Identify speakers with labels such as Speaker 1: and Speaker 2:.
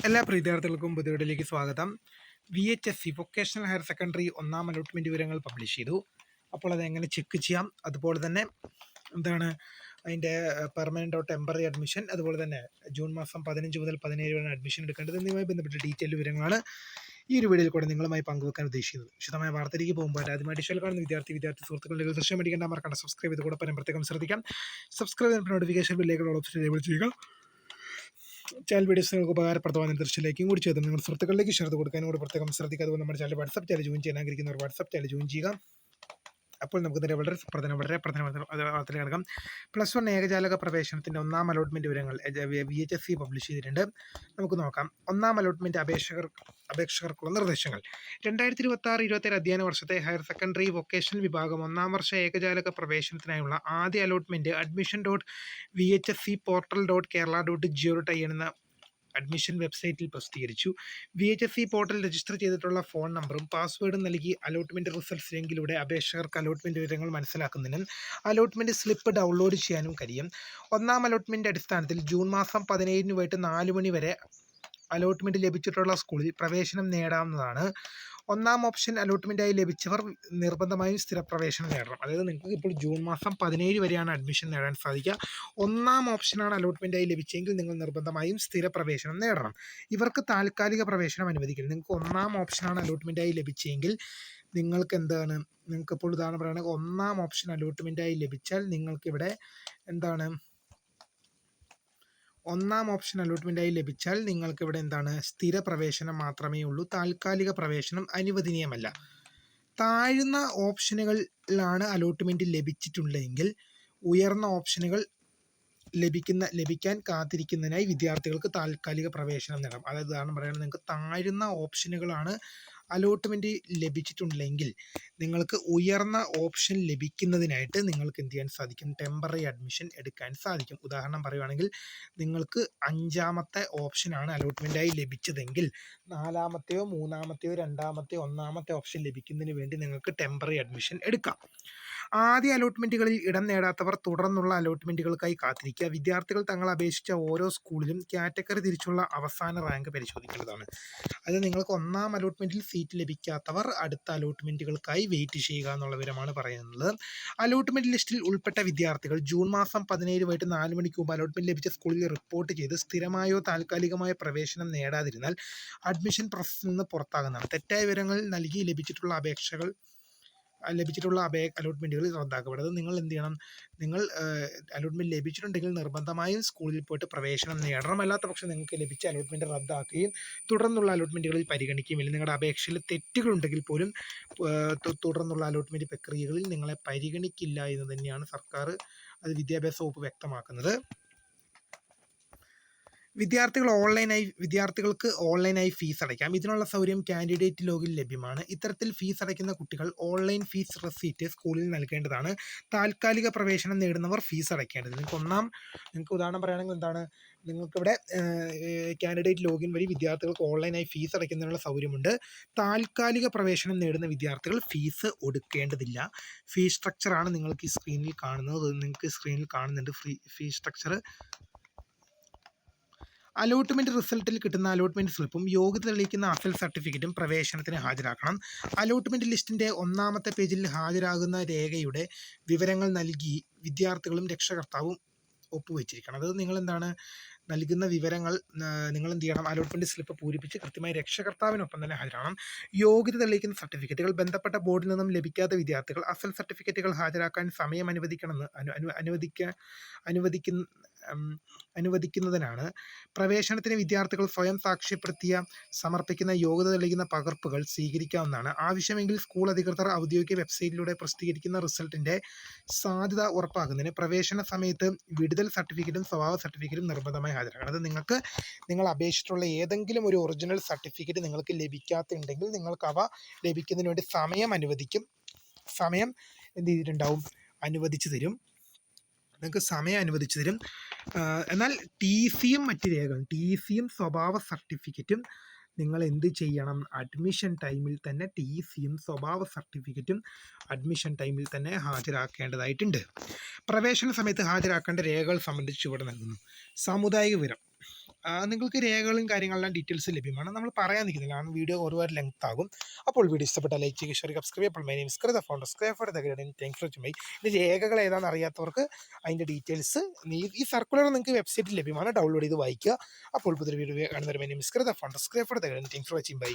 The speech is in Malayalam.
Speaker 1: എല്ലാ വിദ്യാർത്ഥികൾക്കും പുതിയവിടിലേക്ക് സ്വാഗതം. VHSC വൊക്കേഷണൽ ഹയർ സെക്കൻഡറി ഒന്നാം അലോട്ട്മെൻറ്റ് വിവരങ്ങൾ പബ്ലിഷ് ചെയ്തു. അപ്പോൾ അതെങ്ങനെ ചെക്ക് ചെയ്യാം, അതുപോലെ തന്നെ എന്താണ് അതിൻ്റെ പെർമനൻ്റ് ടെമ്പററി അഡ്മിഷൻ, അതുപോലെ തന്നെ ജൂൺ മാസം 15 മുതൽ 17 വരെ അഡ്മിഷൻ എടുക്കേണ്ടത് എന്നിവയുമായി ബന്ധപ്പെട്ട ഡീറ്റെയിൽ വിവരങ്ങളാണ് ഈ ഒരു വീഡിയോയിൽ കൂടെ നിങ്ങളുമായി പങ്കുവെക്കാൻ ഉദ്ദേശിക്കുന്നത്. വിശദമായ വാർത്തയിലേക്ക് പോകുമ്പോൾ ആദ്യമായിട്ട് ഷെൽ കാണുന്ന വിദ്യാർത്ഥി സുഹൃത്തുക്കളുടെ ദൃശ്യം അടിക്കേണ്ട മറക്കണ്ട സബ്സ്ക്രൈബ് ചെയ്ത് കൂടെ പ്രത്യേകം ശ്രദ്ധിക്കാം. സബ്സ്ക്രൈബ് ചെയ്യുന്ന നോട്ടിഫിക്കേഷൻ ബില്ലേക്കുള്ള ഓപ്ഷൻ എനേബിൾ ചെയ്യുക. ചാനൽ വീഡിയോസ് നിങ്ങൾക്ക് ഉപകാരപ്രദമായ ദൃശ്യത്തിലേക്കും കൂടി ചെയ്ത് നിങ്ങൾ സുഹൃത്തുക്കളിലേക്ക് ഷെയർ കൊടുക്കാനും കൂടി പ്രത്യേകം ശ്രദ്ധിക്കുക. അതുപോലെ നമ്മുടെ ചാനൽ വാട്സ്ആപ്പ് ചാനൽ ജോയിൻ ചെയ്യാൻ ആഗ്രഹിക്കുന്നവർ വാട്സ്ആപ്പ് ചാനൽ ജോയിൻ ചെയ്യുക. അപ്പോൾ നമുക്ക് തന്നെ വളരെ പ്രധാനത്തിൽ കിടക്കാം. +1 ഏകജാലക പ്രവേശനത്തിൻ്റെ ഒന്നാം അലോട്ട്മെൻറ്റ് വിവരങ്ങൾ VHSC പബ്ലിഷ് ചെയ്തിട്ടുണ്ട്. നമുക്ക് നോക്കാം. ഒന്നാം അലോട്ട്മെൻറ്റ് അപേക്ഷകർക്കുള്ള നിർദ്ദേശങ്ങൾ. 2026-27 അധ്യയന വർഷത്തെ ഹയർ സെക്കൻഡറി വൊക്കേഷണൽ വിഭാഗം ഒന്നാം വർഷ ഏകജാലക പ്രവേശനത്തിനായുള്ള ആദ്യ അലോട്ട്മെൻറ്റ് admission.vhscportal.kerala.go.in എന്ന അഡ്മിഷൻ വെബ്സൈറ്റിൽ പ്രസിദ്ധീകരിച്ചു. VHSC പോർട്ടൽ രജിസ്റ്റർ ചെയ്തിട്ടുള്ള ഫോൺ നമ്പറും പാസ്വേഡും നൽകി അലോട്ട്മെൻറ്റ് റിസൾട്ട്സ് ലിങ്കിലൂടെ അപേക്ഷകർക്ക് അലോട്ട്മെൻറ്റ് വിവരങ്ങൾ മനസ്സിലാക്കുന്നതിനും അലോട്ട്മെൻറ്റ് സ്ലിപ്പ് ഡൗൺലോഡ് ചെയ്യാനും കഴിയും. ഒന്നാം അലോട്ട്മെൻറ്റ് അടിസ്ഥാനത്തിൽ ജൂൺ മാസം 17 വൈകിട്ട് 4 മണി വരെ അലോട്ട്മെൻറ്റ് ലഭിച്ചിട്ടുള്ള സ്കൂളിൽ പ്രവേശനം നേടാവുന്നതാണ്. ഒന്നാം ഓപ്ഷൻ അലോട്ട്മെൻറ്റായി ലഭിച്ചവർ നിർബന്ധമായും സ്ഥിരപ്രവേശനം നേടണം. അതായത് നിങ്ങൾക്ക് ഇപ്പോൾ ജൂൺ മാസം 17 വരെയാണ് അഡ്മിഷൻ നേടാൻ സാധിക്കുക. ഒന്നാം ഓപ്ഷനാണ് അലോട്ട്മെൻറ്റായി ലഭിച്ചെങ്കിൽ നിങ്ങൾ നിർബന്ധമായും സ്ഥിരപ്രവേശനം നേടണം. ഇവർക്ക് താൽക്കാലിക പ്രവേശനം അനുവദിക്കില്ല. നിങ്ങൾക്ക് ഒന്നാം ഓപ്ഷനാണ് അലോട്ട്മെൻറ്റായി ലഭിച്ചെങ്കിൽ നിങ്ങൾക്ക് നിങ്ങൾക്കിപ്പോൾ ഉദാഹരണം പറയുകയാണെങ്കിൽ ഒന്നാം ഓപ്ഷൻ അലോട്ട്മെൻറ്റായി ലഭിച്ചാൽ നിങ്ങൾക്കിവിടെ സ്ഥിര പ്രവേശനം മാത്രമേ ഉള്ളൂ. താൽക്കാലിക പ്രവേശനം അനുവദനീയമല്ല. താഴ്ന്ന ഓപ്ഷനുകളിലാണ് അലോട്ട്മെൻറ്റ് ലഭിച്ചിട്ടുള്ളതെങ്കിൽ ഉയർന്ന ഓപ്ഷനുകൾ ലഭിക്കാൻ കാത്തിരിക്കുന്നതിനായി വിദ്യാർത്ഥികൾക്ക് താൽക്കാലിക പ്രവേശനം നേടാം. അതായത് ഉദാഹരണം പറയുകയാണെങ്കിൽ നിങ്ങൾക്ക് താഴ്ന്ന ഓപ്ഷനുകളാണ് അലോട്ട്മെൻറ്റ് ലഭിച്ചിട്ടുണ്ടെങ്കിൽ നിങ്ങൾക്ക് ഉയർന്ന ഓപ്ഷൻ ലഭിക്കുന്നതിനായിട്ട് നിങ്ങൾക്ക് എന്ത് ചെയ്യാൻ സാധിക്കും? ടെമ്പററി അഡ്മിഷൻ എടുക്കാൻ സാധിക്കും. ഉദാഹരണം പറയുകയാണെങ്കിൽ നിങ്ങൾക്ക് 5ാമത്തെ ഓപ്ഷനാണ് അലോട്ട്മെൻറ്റായി ലഭിച്ചതെങ്കിൽ 4ാമത്തെയോ 3ാമത്തെയോ 2ാമത്തെയോ 1ാമത്തെ ഓപ്ഷൻ ലഭിക്കുന്നതിന് വേണ്ടി നിങ്ങൾക്ക് ടെമ്പററി അഡ്മിഷൻ എടുക്കാം. ആദ്യ അലോട്ട്മെൻറ്റുകളിൽ ഇടം നേടാത്തവർ തുടർന്നുള്ള അലോട്ട്മെൻറ്റുകൾക്കായി കാത്തിരിക്കുക. വിദ്യാർത്ഥികൾ തങ്ങൾ അപേക്ഷിച്ച ഓരോ സ്കൂളിലും കാറ്റഗറി തിരിച്ചുള്ള അവസാന റാങ്ക് പരിശോധിക്കേണ്ടതാണ്. അത് നിങ്ങൾക്ക് ഒന്നാം അലോട്ട്മെൻറ്റിൽ സീറ്റ് ലഭിക്കാത്തവർ അടുത്ത അലോട്ട്മെൻറ്റുകൾക്കായി വെയിറ്റ് ചെയ്യുക എന്നുള്ള വിവരമാണ് പറയുന്നത്. അലോട്ട്മെൻറ്റ് ലിസ്റ്റിൽ ഉൾപ്പെട്ട വിദ്യാർത്ഥികൾ ജൂൺ മാസം 17 വൈകിട്ട് 4 മണിക്ക് മുമ്പ് അലോട്ട്മെൻറ്റ് ലഭിച്ച സ്കൂളിൽ റിപ്പോർട്ട് ചെയ്ത് സ്ഥിരമായോ താൽക്കാലികമായോ പ്രവേശനം നേടാതിരുന്നാൽ അഡ്മിഷൻ പ്രോസസ്സിൽ നിന്ന് പുറത്താകുന്നതാണ്. തെറ്റായ വിവരങ്ങൾ നൽകി ലഭിച്ചിട്ടുള്ള അലോട്ട്മെൻറ്റുകൾ റദ്ദാക്കപ്പെടുന്നത്. നിങ്ങൾ എന്ത് ചെയ്യണം? നിങ്ങൾ അലോട്ട്മെൻറ്റ് ലഭിച്ചിട്ടുണ്ടെങ്കിൽ നിർബന്ധമായും സ്കൂളിൽ പോയിട്ട് പ്രവേശനം നേടണം. അല്ലാത്ത പക്ഷം നിങ്ങൾക്ക് ലഭിച്ച അലോട്ട്മെൻറ്റ് റദ്ദാക്കുകയും തുടർന്നുള്ള അലോട്ട്മെൻറ്റുകളിൽ പരിഗണിക്കുകയും നിങ്ങളുടെ അപേക്ഷയിൽ തെറ്റുകളുണ്ടെങ്കിൽ പോലും തുടർന്നുള്ള അലോട്ട്മെൻറ്റ് പ്രക്രിയകളിൽ നിങ്ങളെ പരിഗണിക്കില്ല എന്ന് തന്നെയാണ് വിദ്യാഭ്യാസ വകുപ്പ് വ്യക്തമാക്കുന്നത്. വിദ്യാർത്ഥികൾക്ക് ഓൺലൈനായി ഫീസ് അടയ്ക്കാം. ഇതിനുള്ള സൗകര്യം കാൻഡിഡേറ്റ് ലോഗിൽ ലഭ്യമാണ്. ഇത്തരത്തിൽ ഫീസ് അടയ്ക്കുന്ന കുട്ടികൾ ഓൺലൈൻ ഫീസ് റെസീറ്റ് സ്കൂളിൽ നൽകേണ്ടതാണ്. താൽക്കാലിക പ്രവേശനം നേടുന്നവർ ഫീസ് അടയ്ക്കേണ്ടത്. നിങ്ങൾക്ക് ഉദാഹരണം പറയുകയാണെങ്കിൽ നിങ്ങൾക്കിവിടെ കാൻഡിഡേറ്റ് ലോഗിൻ വഴി വിദ്യാർത്ഥികൾക്ക് ഓൺലൈനായി ഫീസ് അടയ്ക്കുന്നതിനുള്ള സൗകര്യമുണ്ട്. താൽക്കാലിക പ്രവേശനം നേടുന്ന വിദ്യാർത്ഥികൾ ഫീസ് കൊടുക്കേണ്ടതില്ല. ഫീസ് സ്ട്രക്ചറാണ് നിങ്ങൾക്ക് ഈ സ്ക്രീനിൽ കാണുന്നത്. നിങ്ങൾക്ക് സ്ക്രീനിൽ കാണുന്നുണ്ട് ഫീസ് സ്ട്രക്ചർ. അലോട്ട്മെൻറ്റ് റിസൾട്ടിൽ കിട്ടുന്ന അലോട്ട്മെൻറ്റ് സ്ലിപ്പും യോഗ്യത തെളിയിക്കുന്ന അസൽ സർട്ടിഫിക്കറ്റും പ്രവേശനത്തിന് ഹാജരാക്കണം. അലോട്ട്മെൻറ്റ് ലിസ്റ്റിൻ്റെ 1ാമത്തെ പേജിൽ ഹാജരാകുന്ന രേഖയുടെ വിവരങ്ങൾ നൽകി വിദ്യാർത്ഥികളും രക്ഷകർത്താവും ഒപ്പുവെച്ചിരിക്കണം. അത് നിങ്ങൾ നൽകുന്ന വിവരങ്ങൾ നിങ്ങൾ എന്ത് ചെയ്യണം? അലോട്ട്മെൻറ്റ് സ്ലിപ്പ് പൂരിപ്പിച്ച് കൃത്യമായി രക്ഷകർത്താവിനൊപ്പം തന്നെ ഹാജരാകണം. യോഗ്യത തെളിയിക്കുന്ന സർട്ടിഫിക്കറ്റുകൾ ബന്ധപ്പെട്ട ബോർഡിൽ നിന്നും ലഭിക്കാത്ത വിദ്യാർത്ഥികൾ അസൽ സർട്ടിഫിക്കറ്റുകൾ ഹാജരാക്കാൻ സമയം അനുവദിക്കുന്നതിനാണ്. പ്രവേശനത്തിന് വിദ്യാർത്ഥികൾ സ്വയം സാക്ഷ്യപ്പെടുത്തിയ സമർപ്പിക്കുന്ന യോഗ്യത തെളിയിക്കുന്ന പകർപ്പുകൾ സ്വീകരിക്കാവുന്നതാണ്. ആവശ്യമെങ്കിൽ സ്കൂൾ അധികൃതർ ഔദ്യോഗിക വെബ്സൈറ്റിലൂടെ പ്രസിദ്ധീകരിക്കുന്ന റിസൾട്ടിൻ്റെ സാധ്യത ഉറപ്പാക്കുന്നതിന് പ്രവേശന സമയത്ത് വിടുതൽ സർട്ടിഫിക്കറ്റും സ്വഭാവ സർട്ടിഫിക്കറ്റും നിർബന്ധമായി ഹാജരാക്കണം. അത് നിങ്ങൾ അപേക്ഷിച്ചിട്ടുള്ള ഏതെങ്കിലും ഒരു ഒറിജിനൽ സർട്ടിഫിക്കറ്റ് നിങ്ങൾക്ക് ലഭിക്കാത്തുണ്ടെങ്കിൽ നിങ്ങൾക്ക് അവ ലഭിക്കുന്നതിന് വേണ്ടി സമയം അനുവദിച്ചു തരും. എന്നാൽ TCയും മറ്റ് രേഖകളും TCയും സ്വഭാവ സർട്ടിഫിക്കറ്റും നിങ്ങൾ എന്ത് ചെയ്യണം? അഡ്മിഷൻ ടൈമിൽ തന്നെ TCയും സ്വഭാവ സർട്ടിഫിക്കറ്റും അഡ്മിഷൻ ടൈമിൽ തന്നെ ഹാജരാക്കേണ്ടതായിട്ടുണ്ട്. പ്രവേശന സമയത്ത് ഹാജരാക്കേണ്ട രേഖകൾ സംബന്ധിച്ച് ഇവിടെ നൽകുന്നു. സാമുദായിക വിവരം, നിങ്ങൾക്ക് രേഖകളും കാര്യങ്ങളെല്ലാം ഡീറ്റെയിൽസ് ലഭ്യമാണ്. നമ്മൾ പറയാൻ നിൽക്കുന്നില്ല, കാരണം വീഡിയോ ഒരുപാട് ലെങ്ത് ആകും. അപ്പോൾ വീഡിയോ ഇഷ്ടപ്പെട്ടാൽ ലൈക്ക് ചെയ്യുക, ഷെയർ, സബ്സ്ക്രൈബ്. അപ്പോൾ my name is Kritha founder square for the ഗൈഡൻ. Thanks for watching. ഇത് രേഖകൾ ഏതാണെന്ന് അറിയാത്തവർക്ക് അതിൻ്റെ ഡീറ്റെയിൽസ് ഈ സർക്കുലർ നിങ്ങൾക്ക് വെബ്സൈറ്റിൽ ലഭ്യമാണ്, ഡൗൺലോഡ് ചെയ്ത് വായിക്കുക. അപ്പോൾ പുതിയൊരു വീഡിയോ കാണുന്നവരെ my name is Kritha founder square for the ഗൈഡൻ. Thanks for watching. ബൈ.